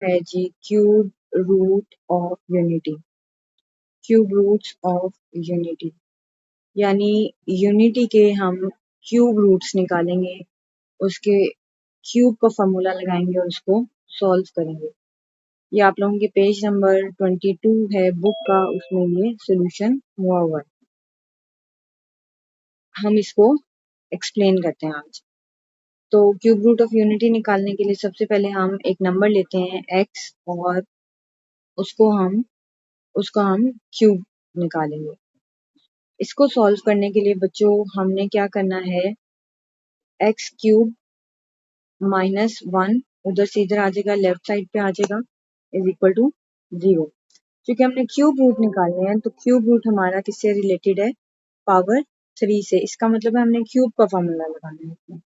है जी cube root of unity. Cube roots of unity यानी यूनिटी के हम क्यूब रूट्स निकालेंगे, उसके क्यूब का फॉर्मूला लगाएंगे और उसको सॉल्व करेंगे। ये आप लोगों के पेज नंबर 22 है बुक का, उसमें ये सोल्यूशन हुआ हुआ है। हम इसको एक्सप्लेन करते हैं आज। तो क्यूब रूट ऑफ यूनिटी निकालने के लिए सबसे पहले हम एक नंबर लेते हैं x और उसको हम क्यूब निकालेंगे। इसको सॉल्व करने के लिए बच्चों हमने क्या करना है, x क्यूब माइनस 1 उधर से इधर आ जाएगा, लेफ्ट साइड पे आ जाएगा, इज इक्वल टू 0। क्योंकि हमने क्यूब रूट निकालने हैं तो क्यूब रूट हमारा किससे रिलेटेड है, पावर 3 से। इसका मतलब है हमने क्यूब का फॉर्मूला लगाना है इसमें।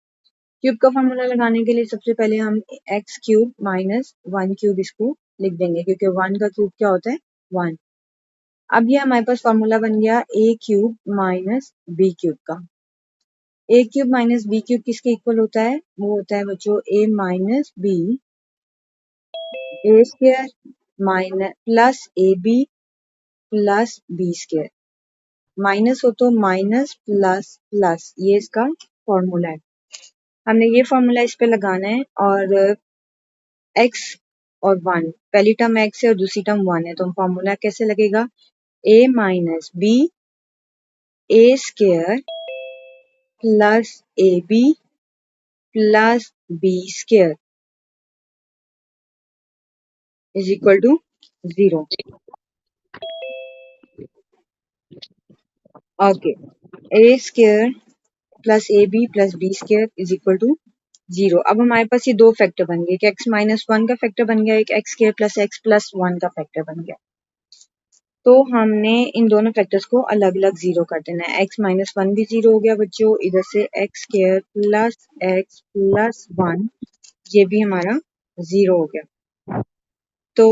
क्यूब का फॉर्मूला लगाने के लिए सबसे पहले हम एक्स क्यूब माइनस 1 क्यूब इसको लिख देंगे, क्योंकि 1 का क्यूब क्या होता है 1। अब ये हमारे पास फॉर्मूला बन गया A cube minus B cube का। A cube minus B cube किसके इक्वल होता है, वो होता है बच्चों A minus B A square minus plus A B plus B square. Minus हो तो माइनस प्लस प्लस, ये इसका फॉर्मूला है। हमने ये फॉर्मूला इस पे लगाना है और x और 1, पहली टर्म x है और दूसरी टर्म 1 है, तो फॉर्मूला कैसे लगेगा, a minus B A square plus A B plus B square is equal to 0। Okay, a square plus A B plus B square is equal to 0। अब हमारे पास ये दो फैक्टर बन गए, एक x माइनस 1 का फैक्टर बन गया, एक x square plus x plus 1 का फैक्टर बन गया। तो हमने इन दोनों फैक्टर्स को अलग अलग 0 कर देना है। x माइनस 1 भी 0 हो गया बच्चों, इधर से x square plus x plus 1 ये भी हमारा 0 हो गया। तो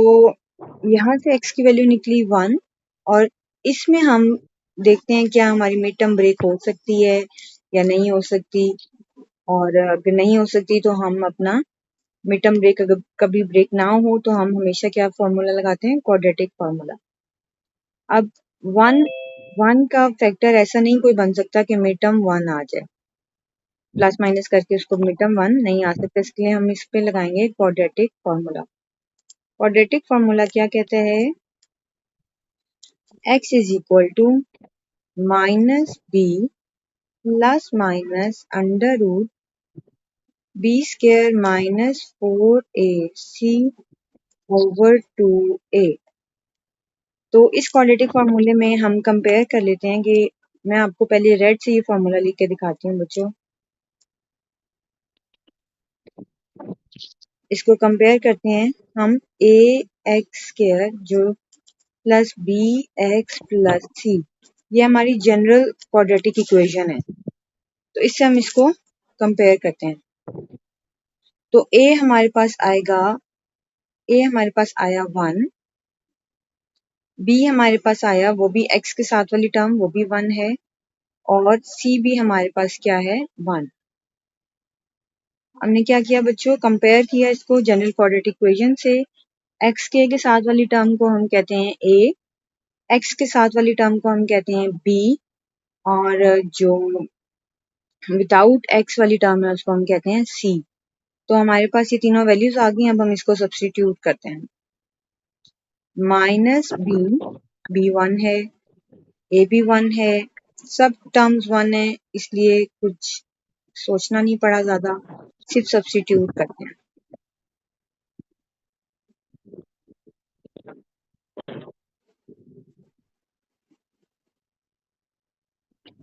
यहाँ से x की वैल्यू निकली 1 और इसमें हम देखते हैं क्या हमारी मिड टर्म ब्रेक हो सकती है या नहीं हो सकती, और अगर नहीं हो सकती तो हम अपना मिड टर्म ब्रेक अगर कभी ब्रेक ना हो तो हम हमेशा क्या फॉर्मूला लगाते हैं, क्वाड्रेटिक फॉर्मूला। अब 1 का फैक्टर ऐसा नहीं कोई बन सकता कि मिड टर्म 1 आ जाए, प्लस माइनस करके उसको मिड टर्म 1 नहीं आ सकता, इसके लिए हम इस पे लगाएंगे क्वाड्रेटिक फॉर्मूला। क्वाड्रेटिक फॉर्मूला क्या कहते हैं, x is equal to minus b plus minus under root b square minus 4ac over 2a। तो इस क्वाड्रेटिक फॉर्मूले में हम कंपेयर कर लेते हैं कि मैं आपको पहले रेड से ये फॉर्मूला लिख के दिखाती हूँ बच्चों। इसको कंपेयर करते हैं हम, ए एक्स स्क्वायर जो प्लस बी एक्स प्लस सी, ये हमारी जनरल क्वाड्रेटिक इक्वेशन है। तो इससे हम इसको कंपेयर करते हैं। तो ए हमारे पास आएगा, ए हमारे पास आया 1, बी हमारे पास आया वो भी एक्स के साथ वाली टर्म वो भी 1 है, और सी भी हमारे पास क्या है 1। हमने क्या किया बच्चों, कंपेयर किया इसको जनरल क्वाड्रेटिक इक्वेशन से। एक्स के साथ वाली टर्म को हम कहते हैं ए, एक्स के साथ वाली टर्म को हम कहते हैं बी, और जो विदाउट एक्स वाली टर्म है उसको हम कहते हैं सी। तो हमारे पास ये तीनों वैल्यूज आ गई। अब हम इसको सब्स्टिट्यूट करते हैं। माइनस बी 1 है, ए भी 1 है, सब टर्म्स 1 है, इसलिए कुछ सोचना नहीं पड़ा ज्यादा, सिर्फ सब्स्टिट्यूट करते हैं।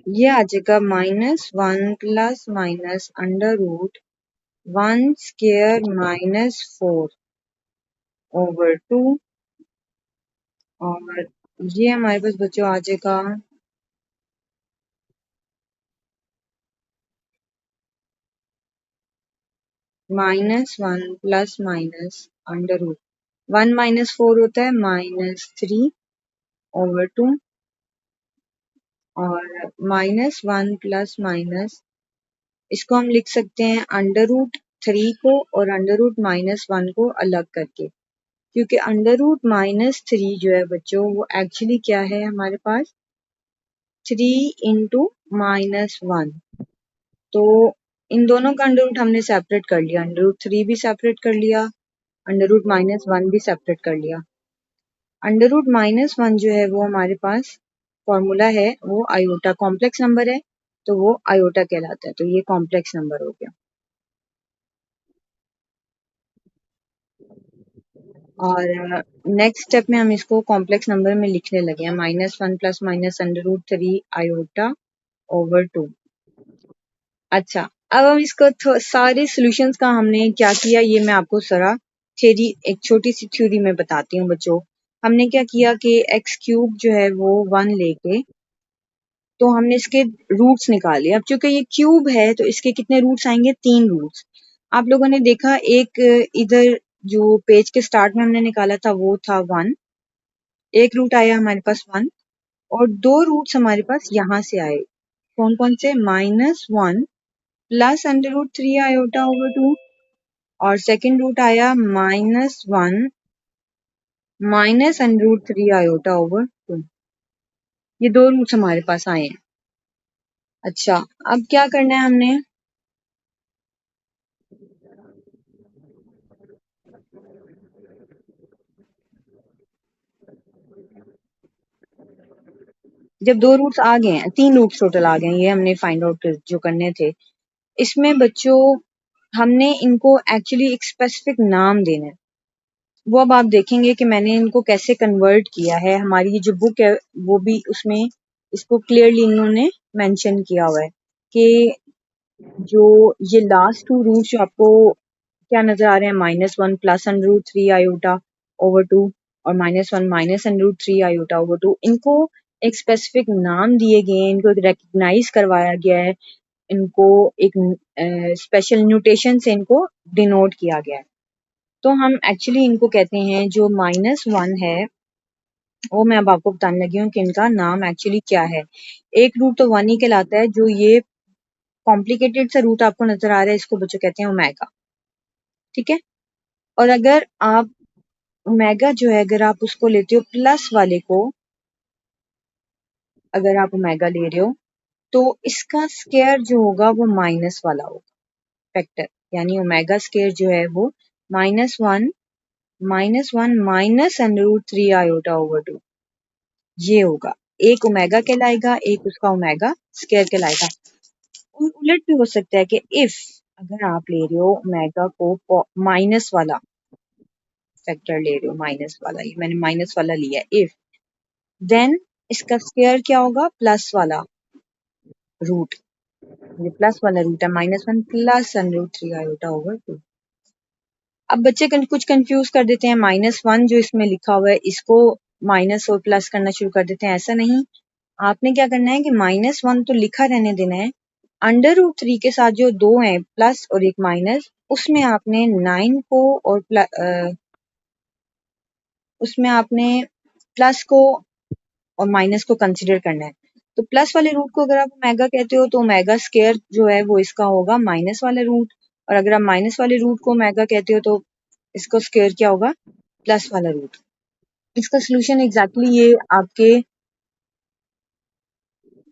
ये आ जाएगा -1 plus minus under root 1 square minus 4 over 2, और ये हमारे पास बच्चों आ जाएगा -1 plus minus under root 1 minus 4 होता है -3 ओवर 2, और -1 प्लस माइनस इसको हम लिख सकते हैं अंडर रूट 3 को और अंडर रूट -1 को अलग करके। क्योंकि √-3 जो है बच्चों वो एक्चुअली क्या है हमारे पास 3 इंटू -1। तो इन दोनों का अंडर रूट हमने सेपरेट कर लिया, √3 भी सेपरेट कर लिया, √-1 भी सेपरेट कर लिया। √-1 जो है वो हमारे पास फॉर्मूला है वो आयोटा कॉम्प्लेक्स नंबर है, तो वो आयोटा कहलाता है, तो ये कॉम्प्लेक्स नंबर हो गया। और नेक्स्ट स्टेप में हम इसको कॉम्प्लेक्स नंबर में लिखने लगे हैं, -1 प्लस माइनस √3 आयोटा ओवर 2। अच्छा, अब हम इसको सारे सॉल्यूशंस का हमने क्या किया ये मैं आपको जरा थ्योरी, एक छोटी सी थ्योरी में बताती हूँ बच्चों। हमने क्या किया कि एक्स क्यूब जो है वो 1 लेके तो हमने इसके रूट्स निकाले। अब चूंकि ये क्यूब है तो इसके कितने रूट्स आएंगे, 3 रूट्स। आप लोगों ने देखा एक इधर जो पेज के स्टार्ट में हमने निकाला था वो था 1, एक रूट आया हमारे पास 1 और 2 रूट्स हमारे पास यहाँ से आए। कौन कौन से, -1 प्लस √3 आयोटा ओवर 2 और सेकेंड रूट आया -1 माइनस √3 आयोटा ओवर 2। ये 2 रूट्स हमारे पास आए हैं। अच्छा, अब क्या करना है हमने, जब 2 रूट्स आ गए हैं, 3 रूट्स टोटल आ गए हैं, ये हमने फाइंड आउट जो करने थे। इसमें बच्चों हमने इनको एक्चुअली एक स्पेसिफिक नाम देना है। वो अब आप देखेंगे कि मैंने इनको कैसे कन्वर्ट किया है। हमारी ये जो बुक है वो भी उसमें इसको क्लियरली इन्होंने मेंशन किया हुआ है कि जो ये लास्ट 2 रूट्स जो आपको क्या नजर आ रहे हैं, -1 प्लस √3 आयोटा ओवर 2 और -1 माइनस √3 आयोटा ओवर 2, इनको एक स्पेसिफिक नाम दिए गए हैं, इनको एक रिकग्नाइज करवाया गया है, इनको एक स्पेशल न्यूटेशन से इनको डिनोट किया गया है। तो हम एक्चुअली इनको कहते हैं जो -1 है, वो मैं अब आपको बताने लगी हूँ कि इनका नाम एक्चुअली क्या है। एक रूट तो 1 ही कहलाता है, जो ये कॉम्प्लिकेटेड सा रूट आपको नजर आ रहा है इसको बच्चों कहते हैं ओमेगा, ठीक है। और अगर आप ओमेगा जो है अगर आप उसको लेते हो प्लस वाले को, अगर आप ओमेगा ले रहे हो तो इसका स्केयर जो होगा वो माइनस वाला होगा फैक्टर, यानी ओमेगा स्केयर जो है वो -1 माइनस √3 आयोटा ओवर 2 ये होगा। एक ओमेगा कहलाएगा, एक उसका ओमेगा स्केयर कहलाएगा। और उलट भी हो सकता है कि इफ अगर आप ले रहे हो ओमेगा को माइनस वाला फैक्टर ले रहे हो, माइनस वाला, ये मैंने माइनस वाला लिया है, इफ देन इसका स्केयर क्या होगा, प्लस वाला रूट। ये प्लस वाला रूट है, -1 प्लस √3 आयोटा ओवर 2। अब बच्चे कुछ कंफ्यूज कर देते हैं, -1 जो इसमें लिखा हुआ है इसको माइनस और प्लस करना शुरू कर देते हैं। ऐसा नहीं, आपने क्या करना है कि -1 तो लिखा रहने देना है, √3 के साथ जो 2 हैं प्लस और एक माइनस, उसमें आपने 9 को और उसमें आपने प्लस को और माइनस को कंसिडर करना है। तो प्लस वाले रूट को अगर आप ओमेगा कहते हो तो ओमेगा स्केयर जो है वो इसका होगा माइनस वाला रूट, और अगर आप माइनस वाले रूट को ओमेगा कहते हो तो इसका स्केयर क्या होगा, प्लस वाला रूट। इसका सोल्यूशन एग्जैक्टली ये आपके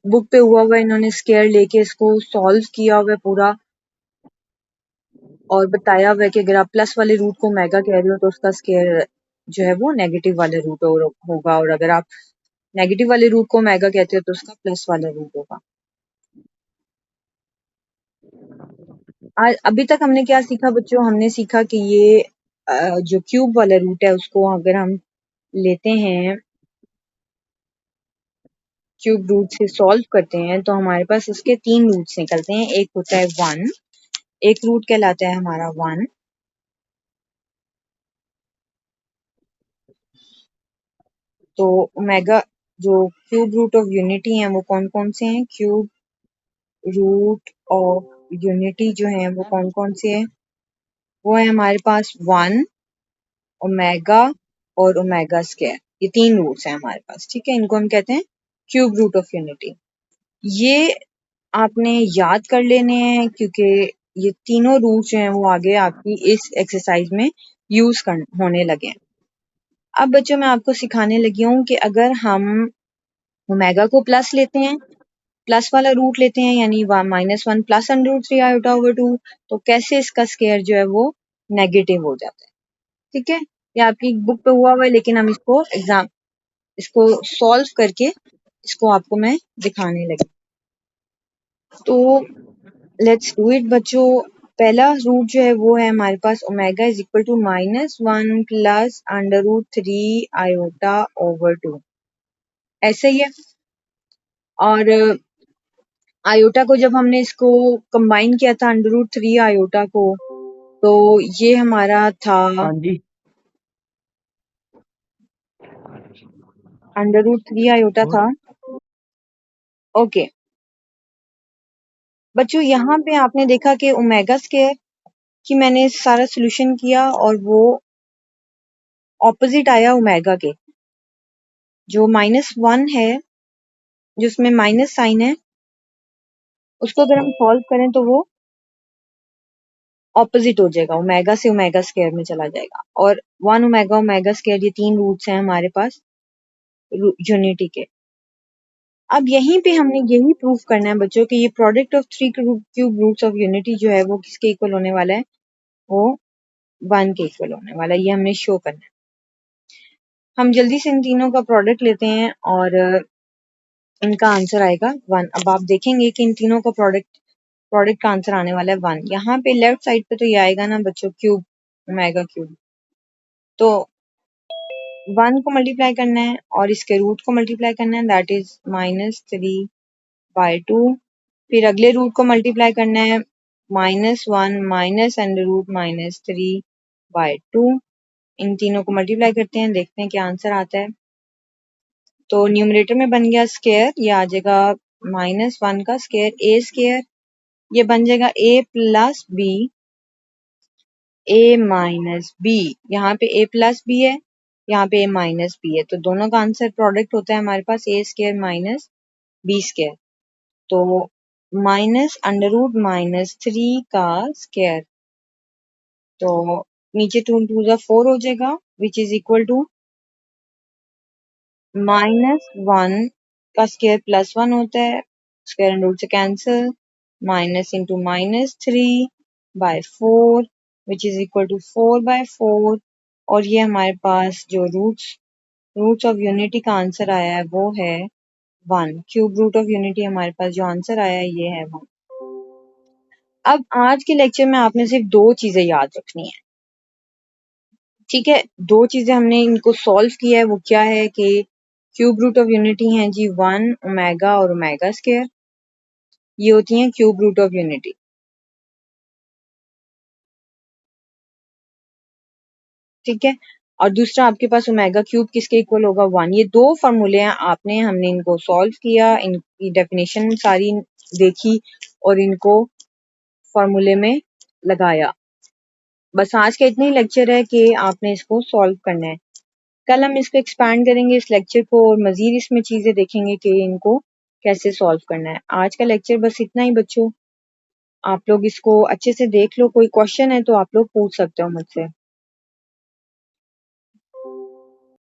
बुक पे हुआ हुआ है, इन्होंने स्केयर लेके इसको सॉल्व किया हुआ है पूरा और बताया हुआ है कि अगर आप प्लस वाले रूट को ओमेगा कह रहे हो तो उसका स्केयर जो है वो नेगेटिव वाले रूट होगा, और अगर आप नेगेटिव वाले रूट को ओमेगा कहते हो तो उसका प्लस वाला रूट होगा। अभी तक हमने क्या सीखा बच्चों, हमने सीखा कि ये जो क्यूब वाला रूट है उसको अगर हम लेते हैं, क्यूब रूट से सॉल्व करते हैं तो हमारे पास इसके 3 रूट्स निकलते हैं। एक होता है 1, एक रूट कहलाता है हमारा 1, तो ओमेगा जो क्यूब रूट ऑफ यूनिटी है वो कौन कौन से हैं, क्यूब रूट ऑफ यूनिटी जो है वो कौन कौन से हैं, वो है हमारे पास 1, ओमेगा और ओमेगा स्क्वायर। ये 3 रूट्स हैं हमारे पास, ठीक है। इनको हम कहते हैं क्यूब रूट ऑफ यूनिटी। ये आपने याद कर लेने हैं क्योंकि ये तीनों रूट्स जो हैं वो आगे आपकी इस एक्सरसाइज में यूज होने लगे हैं। अब बच्चों मैं आपको सिखाने लगी हूँ कि अगर हम ओमेगा को प्लस लेते हैं, प्लस वाला रूट लेते हैं, यानी -1 प्लस √3 आयोटा ओवर 2, तो कैसे इसका स्केयर जो है वो नेगेटिव हो जाता है। ठीक है, ये आपकी बुक पे हुआ हुआ है, लेकिन हम इसको सॉल्व करके इसको आपको मैं दिखाने लगी। तो लेट्स डू इट बच्चों। पहला रूट जो है वो है हमारे पास omega is equal to -1 plus √3 iota over 2, ऐसे ही है। और आयोटा को जब हमने इसको कंबाइन किया था √3 आयोटा को, तो ये हमारा था हाँ जी √3 आयोटा और था। ओके बच्चों, यहाँ पे आपने देखा कि ओमेगा स्क्वायर की मैंने सारा सोल्यूशन किया और वो ऑपोजिट आया ओमेगा के। जो -1 है, जिसमें माइनस साइन है, उसको अगर हम सॉल्व करें तो वो ऑपोजिट हो जाएगा, ओमेगा से ओमेगा स्क्वायर में चला जाएगा। और 1 ओमेगा ओमेगा स्क्वायर, ये 3 रूट्स हैं हमारे पास यूनिटी के। अब यहीं पे हमने यही प्रूफ करना है बच्चों कि ये product of 3 cube roots of unity जो है वो किसके इक्वल होने वाला है, वो 1 के इक्वल होने वाला है। ये हमने शो करना है। हम जल्दी से इन तीनों का प्रोडक्ट लेते हैं और इनका आंसर आएगा 1। अब आप देखेंगे कि इन तीनों का प्रोडक्ट का आंसर आने वाला है 1। यहाँ पे लेफ्ट साइड पे तो ये आएगा ना बच्चों, क्यूब, ओमेगा क्यूब। तो 1 को मल्टीप्लाई करना है और इसके रूट को मल्टीप्लाई करना है, दैट इज -3/2। फिर अगले रूट को मल्टीप्लाई करना है, -1 माइनस अंडर रूट -3/2। इन तीनों को मल्टीप्लाई करते हैं, देखते हैं क्या आंसर आता है। तो न्यूमरेटर में बन गया स्क्वायर, ये आ जाएगा -1 का स्क्वायर, ए स्क्वायर। ये बन जाएगा a plus b, a minus b. यहाँ पे a प्लस बी है, यहाँ पे a माइनस बी है, तो दोनों का आंसर प्रोडक्ट होता है हमारे पास a square minus b square. तो -√-3 का स्क्वायर, तो नीचे 2 2 जा 4 हो जाएगा, विच इज इक्वल टू -1 का स्क्वायर +1 होता है, स्क्वायर एंड रूट से cancel, minus into -3/4 which is equal to 4/4। और ये हमारे पास जो रूट्स ऑफ यूनिटी का आंसर आया है वो है 1। क्यूब रूट ऑफ यूनिटी हमारे पास जो आंसर आया है ये है 1। अब आज के लेक्चर में आपने सिर्फ 2 चीजें याद रखनी है। ठीक है, 2 चीजें हमने इनको सॉल्व किया है, वो क्या है कि क्यूब रूट ऑफ यूनिटी है जी 1 ओमेगा और ओमेगा स्क्वायर, ये होती हैं क्यूब रूट ऑफ यूनिटी। ठीक है, और दूसरा आपके पास ओमेगा क्यूब किसके इक्वल होगा, 1। ये 2 फॉर्मूले हैं, हमने इनको सॉल्व किया, इनकी डेफिनेशन सारी देखी और इनको फॉर्मूले में लगाया। बस आज का इतना ही लेक्चर है कि आपने इसको सॉल्व करना है। कल हम इसको एक्सपैंड करेंगे इस लेक्चर को और मजीद इसमें चीजें देखेंगे कि इनको कैसे सॉल्व करना है। आज का लेक्चर बस इतना ही बच्चों, आप लोग इसको अच्छे से देख लो। कोई क्वेश्चन है तो आप लोग पूछ सकते हो मुझसे।